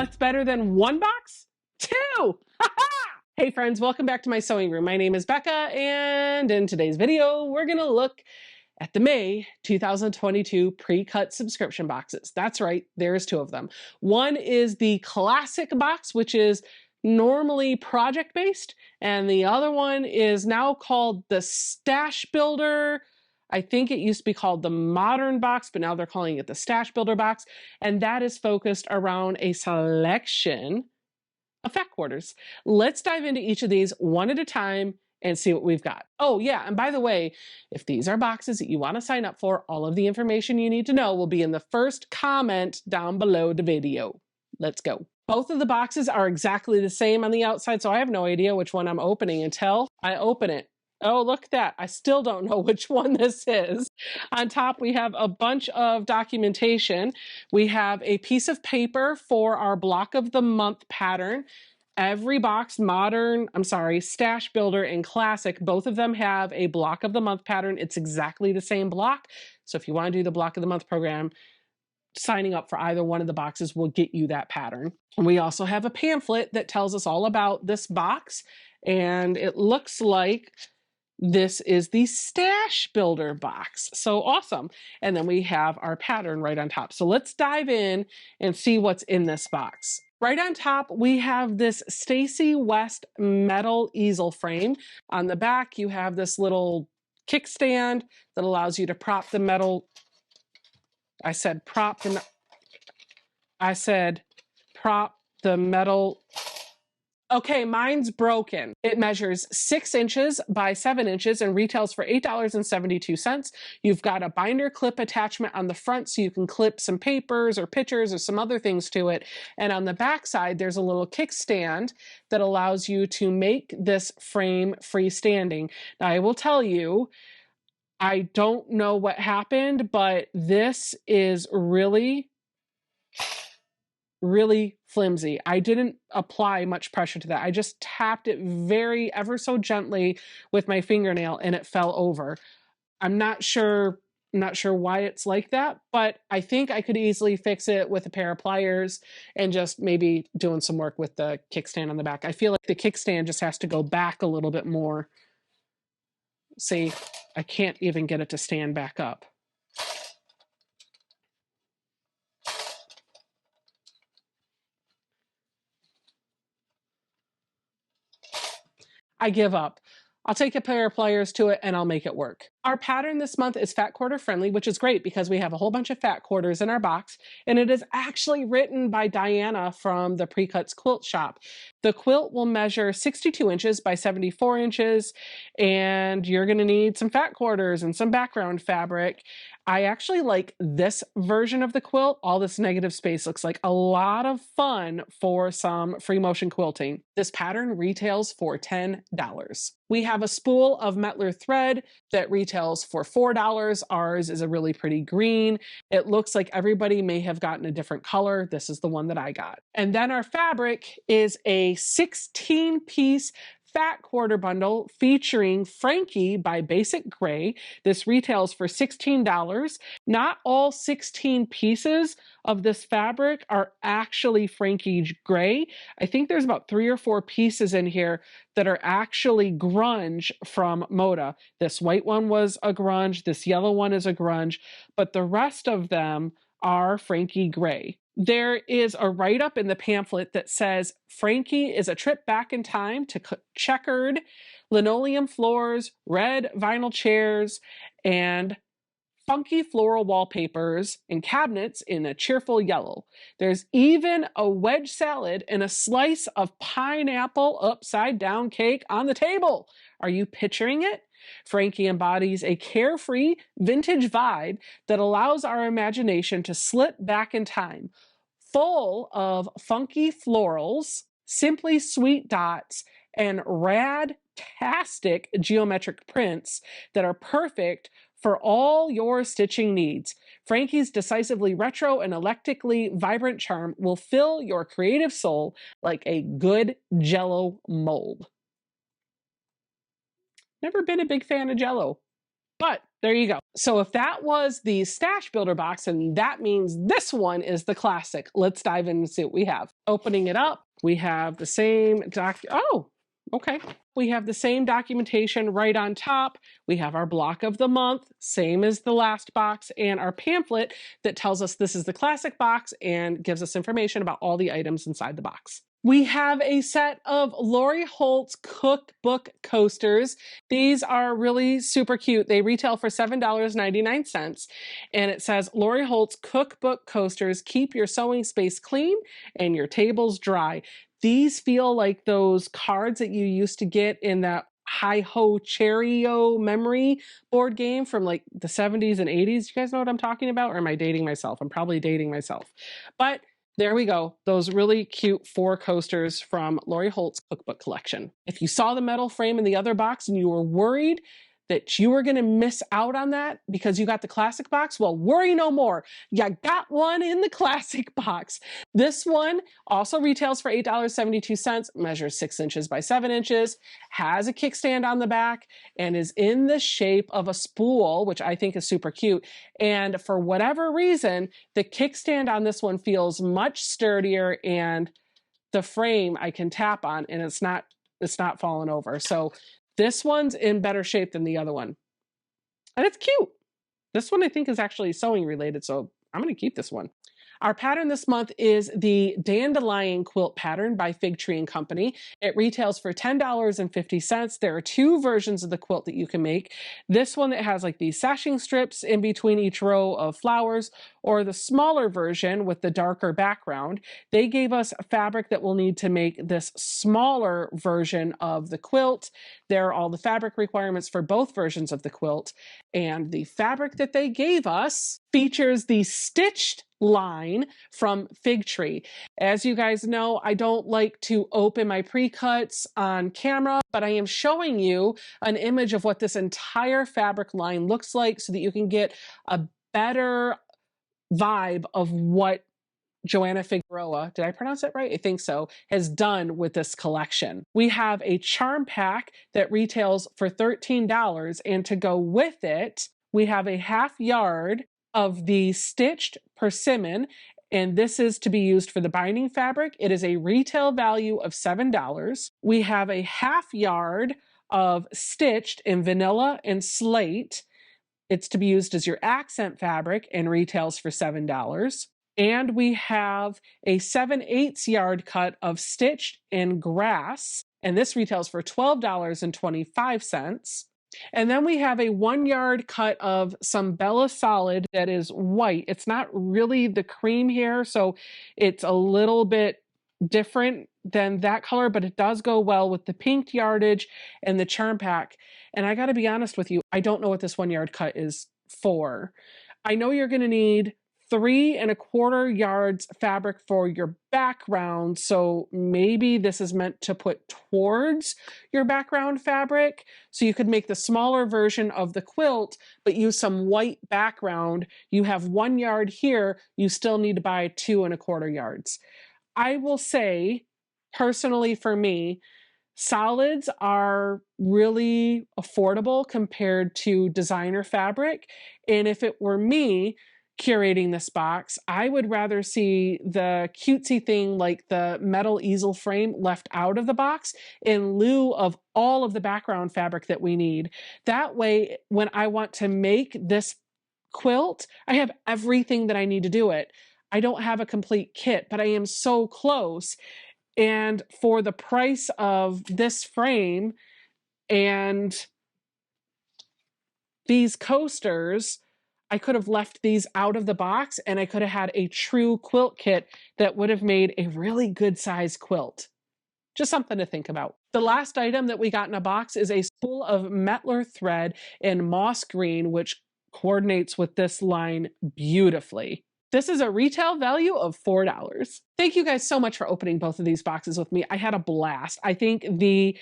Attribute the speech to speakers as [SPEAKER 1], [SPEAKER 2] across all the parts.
[SPEAKER 1] What's better than one box? Two! Hey friends, welcome back to my sewing room. My name is Becca, and in today's video, we're gonna look at the May 2022 pre-cut subscription boxes. That's right, there's two of them. One is the classic box, which is normally project-based, and the other one is now called the Stash Builder. I think it used to be called the Modern Box, but now they're calling it the Stash Builder box, and that is focused around a selection of fat quarters. Let's dive into each of these one at a time and see what we've got. Oh yeah, and by the way, if these are boxes that you want to sign up for, all of the information you need to know will be in the first comment down below the video. Let's go. Both of the boxes are exactly the same on the outside, so I have no idea which one I'm opening until I open it. Oh, look at that. I still don't know which one this is. On top, we have a bunch of documentation. We have a piece of paper for our block of the month pattern. Every box, Stash Builder and Classic, both of them have a block of the month pattern. It's exactly the same block. So if you want to do the block of the month program, signing up for either one of the boxes will get you that pattern. We also have a pamphlet that tells us all about this box, and it looks like this is the Stash Builder box. So awesome. And then we have our pattern right on top. So let's dive in and see what's in this box. Right on top, we have this Stacy West metal easel frame. On the back, you have this little kickstand that allows you to prop the metal. I said prop the metal. Okay, mine's broken. It measures 6 inches by 7 inches and retails for $8.72. You've got a binder clip attachment on the front so you can clip some papers or pictures or some other things to it. And on the back side, there's a little kickstand that allows you to make this frame freestanding. Now, I will tell you, I don't know what happened, but this is really flimsy. I didn't apply much pressure to that. I just tapped it ever so gently with my fingernail and it fell over. I'm not sure why it's like that, but I think I could easily fix it with a pair of pliers and just maybe doing some work with the kickstand on the back. I feel like the kickstand just has to go back a little bit more. See, I can't even get it to stand back up. I give up. I'll take a pair of pliers to it and I'll make it work. Our pattern this month is fat quarter friendly, which is great because we have a whole bunch of fat quarters in our box, and it is actually written by Diana from the Precuts Quilt Shop. The quilt will measure 62 inches by 74 inches, and you're gonna need some fat quarters and some background fabric. I actually like this version of the quilt. All this negative space looks like a lot of fun for some free motion quilting. This pattern retails for $10. We have a spool of Metler thread that retails for $4. Ours is a really pretty green. It looks like everybody may have gotten a different color. This is the one that I got. And then our fabric is a 16-piece fat quarter bundle featuring Frankie by Basic Gray. This retails for $16. Not all 16 pieces of this fabric are actually Frankie Gray. I think there's about 3 or 4 pieces in here that are actually grunge from Moda. This white one was a grunge, this yellow one is a grunge, but the rest of them are Frankie Gray. There is a write-up in the pamphlet that says Frankie is a trip back in time to checkered linoleum floors, red vinyl chairs, and funky floral wallpapers and cabinets in a cheerful yellow. There's even a wedge salad and a slice of pineapple upside down cake on the table. Are you picturing it? Frankie embodies a carefree vintage vibe that allows our imagination to slip back in time, full of funky florals, simply sweet dots, and rad-tastic geometric prints that are perfect for all your stitching needs. Frankie's decisively retro and eclectically vibrant charm will fill your creative soul like a good Jell-O mold. Never been a big fan of Jell-O. But there you go. So if that was the Stash Builder box, and that means this one is the classic. Let's dive in and see what we have. Opening it up, we have the same okay. We have the same documentation right on top. We have our block of the month, same as the last box, and our pamphlet that tells us this is the classic box and gives us information about all the items inside the box. We have a set of Lori Holt's cookbook coasters. These are really super cute. They retail for $7.99, and it says Lori Holt's cookbook coasters keep your sewing space clean and your tables dry. These feel like those cards that you used to get in that Hi-Ho Cherry-O memory board game from like the 70s and 80s. You guys know what I'm talking about? Or am I dating myself? I'm probably dating myself. But there we go. Those really cute 4 coasters from Lori Holt's cookbook collection. If you saw the metal frame in the other box and you were worried that you were going to miss out on that because you got the classic box, well, worry no more. You got one in the classic box. This one also retails for $8.72, measures 6 inches by 7 inches, has a kickstand on the back, and is in the shape of a spool, which I think is super cute. And for whatever reason, the kickstand on this one feels much sturdier, and the frame I can tap on and it's not falling over. So this one's in better shape than the other one. And it's cute. This one I think is actually sewing related, so I'm going to keep this one. Our pattern this month is the Dandelion Quilt pattern by Fig Tree & Company. It retails for $10.50. There are 2 versions of the quilt that you can make. This one that has like these sashing strips in between each row of flowers, or the smaller version with the darker background. They gave us fabric that we'll need to make this smaller version of the quilt. There are all the fabric requirements for both versions of the quilt. And the fabric that they gave us features the stitched line from Fig Tree. As you guys know, I don't like to open my pre-cuts on camera, but I am showing you an image of what this entire fabric line looks like so that you can get a better vibe of what Joanna Figueroa, did I pronounce it right? I think so, has done with this collection. We have a charm pack that retails for $13, and to go with it, we have a half yard of the stitched persimmon, and this is to be used for the binding fabric. It is a retail value of $7. We have a half yard of stitched in vanilla and slate. It's to be used as your accent fabric and retails for $7. And we have a 7/8 yard cut of stitched in grass, and this retails for $12.25. And then we have a 1 yard cut of some Bella Solid that is white. It's not really the cream here, so it's a little bit different than that color, but it does go well with the pink yardage and the charm pack. And I got to be honest with you, I don't know what this 1 yard cut is for. I know you're going to need 3 1/4 yards fabric for your background, so maybe this is meant to put towards your background fabric, so you could make the smaller version of the quilt but use some white background. You have 1 yard here, you still need to buy 2 1/4 yards. I will say, personally for me, solids are really affordable compared to designer fabric, and if it were me curating this box, I would rather see the cutesy thing like the metal easel frame left out of the box in lieu of all of the background fabric that we need. That way, when I want to make this quilt, I have everything that I need to do it. I don't have a complete kit, but I am so close. And for the price of this frame and these coasters, I could have left these out of the box and I could have had a true quilt kit that would have made a really good size quilt. Just something to think about. The last item that we got in a box is a spool of Metler thread in moss green, which coordinates with this line beautifully. This is a retail value of $4. Thank you guys so much for opening both of these boxes with me. I had a blast. I think the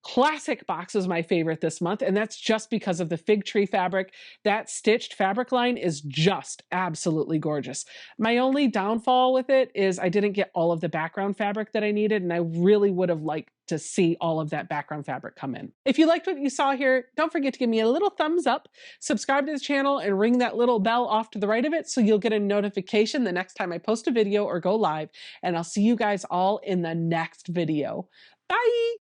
[SPEAKER 1] Classic box is my favorite this month, and that's just because of the fig tree fabric. That stitched fabric line is just absolutely gorgeous. My only downfall with it is I didn't get all of the background fabric that I needed, and I really would have liked to see all of that background fabric come in. If you liked what you saw here, don't forget to give me a little thumbs up, subscribe to the channel, and ring that little bell off to the right of it so you'll get a notification the next time I post a video or go live, and I'll see you guys all in the next video. Bye!